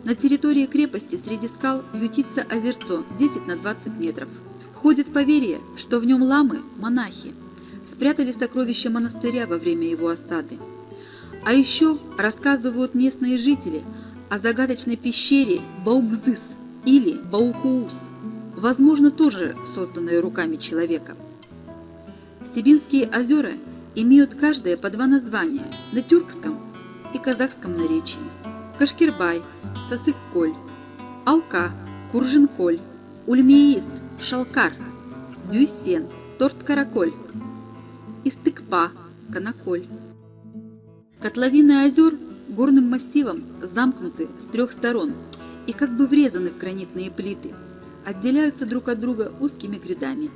На территории крепости среди скал ютится озерцо 10 на 20 метров. Ходит поверье, что в нем ламы, монахи, спрятали сокровища монастыря во время его осады. А еще рассказывают местные жители о загадочной пещере Баугзыс или Баукуус, возможно, тоже созданной руками человека. Сибинские озера имеют каждое по два названия на тюркском и казахском наречии. Кашкирбай, Сасык-Коль, Алка, Куржин-Коль, Ульмеис, Шалкар, Дюйсен, Торт-Караколь, Истыкпа, Канаколь. Котловины озер горным массивом замкнуты с трех сторон и как бы врезаны в гранитные плиты, отделяются друг от друга узкими грядами.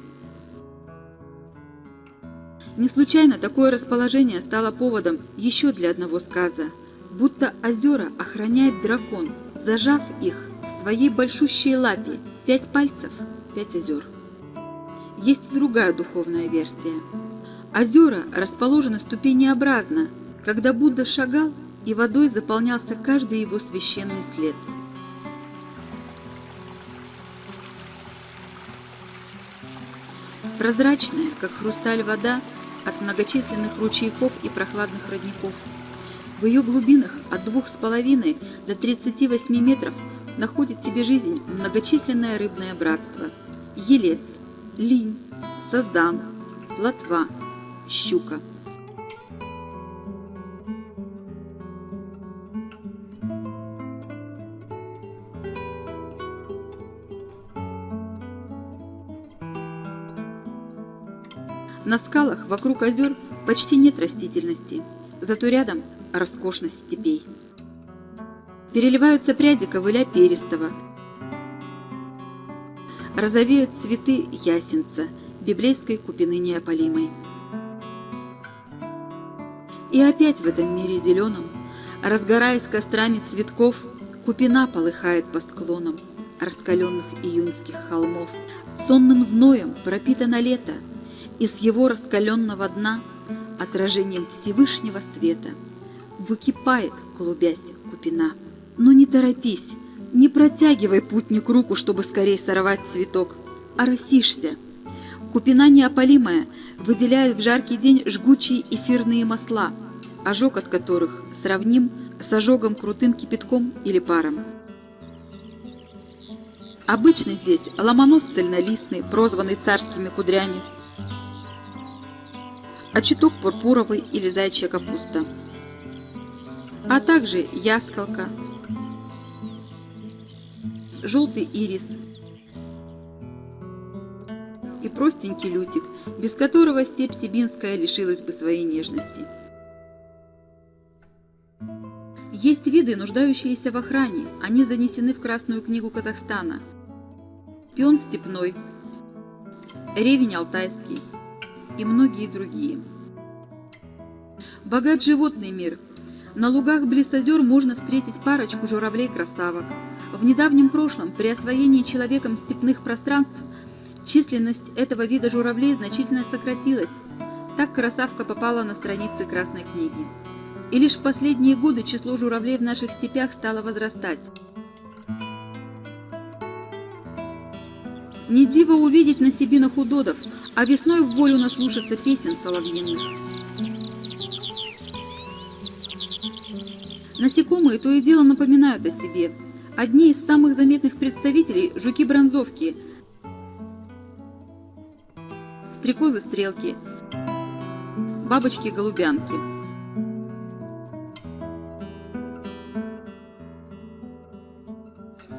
Не случайно такое расположение стало поводом еще для одного сказа, будто озера охраняет дракон, зажав их в своей большущей лапе 5 пальцев, 5 озер. Есть и другая духовная версия. Озера расположены ступенеобразно, когда Будда шагал, и водой заполнялся каждый его священный след. Прозрачная, как хрусталь, вода от многочисленных ручейков и прохладных родников. В ее глубинах от 2,5 до 38 метров находит себе жизнь многочисленное рыбное братство: елец, линь, сазан, плотва, щука. На скалах вокруг озер почти нет растительности, зато рядом роскошность степей. Переливаются пряди ковыля перистого, розовеют цветы ясенца, библейской купины неопалимой. И опять в этом мире зеленом, разгораясь кострами цветков, купина полыхает по склонам раскаленных июньских холмов. Сонным зноем пропитано лето, и с его раскаленного дна отражением Всевышнего света выкипает, клубясь, купина. Но не торопись, не протягивай, путник, руку, чтобы скорее сорвать цветок, а росишься. Купина неопалимая выделяет в жаркий день жгучие эфирные масла, ожог от которых сравним с ожогом крутым кипятком или паром. Обычно здесь ломонос цельнолистный, прозванный царскими кудрями, а чуток пурпуровый или зайчья капуста, а также ясколка, желтый ирис и простенький лютик, без которого степь сибинская лишилась бы своей нежности. Есть виды, нуждающиеся в охране, они занесены в Красную книгу Казахстана: пион степной, ревень алтайский и многие другие. Богат животный мир. На лугах близ озер можно встретить парочку журавлей-красавок. В недавнем прошлом, при освоении человеком степных пространств, численность этого вида журавлей значительно сократилась. Так красавка попала на страницы Красной книги. И лишь в последние годы число журавлей в наших степях стало возрастать. Не диво увидеть на Сибинах удодов, а весной в волю наслушаться песен соловьиных. Насекомые то и дело напоминают о себе. Одни из самых заметных представителей – жуки-бронзовки, стрекозы-стрелки, бабочки-голубянки.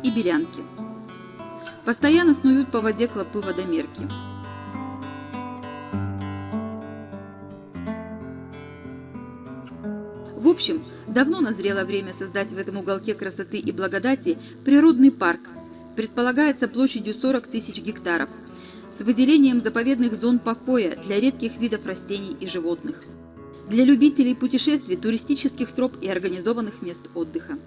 И белянки. Постоянно снуют по воде клопы-водомерки. В общем, давно назрело время создать в этом уголке красоты и благодати природный парк. Предполагается площадью 40 тысяч гектаров, с выделением заповедных зон покоя для редких видов растений и животных, для любителей путешествий, туристических троп и организованных мест отдыха.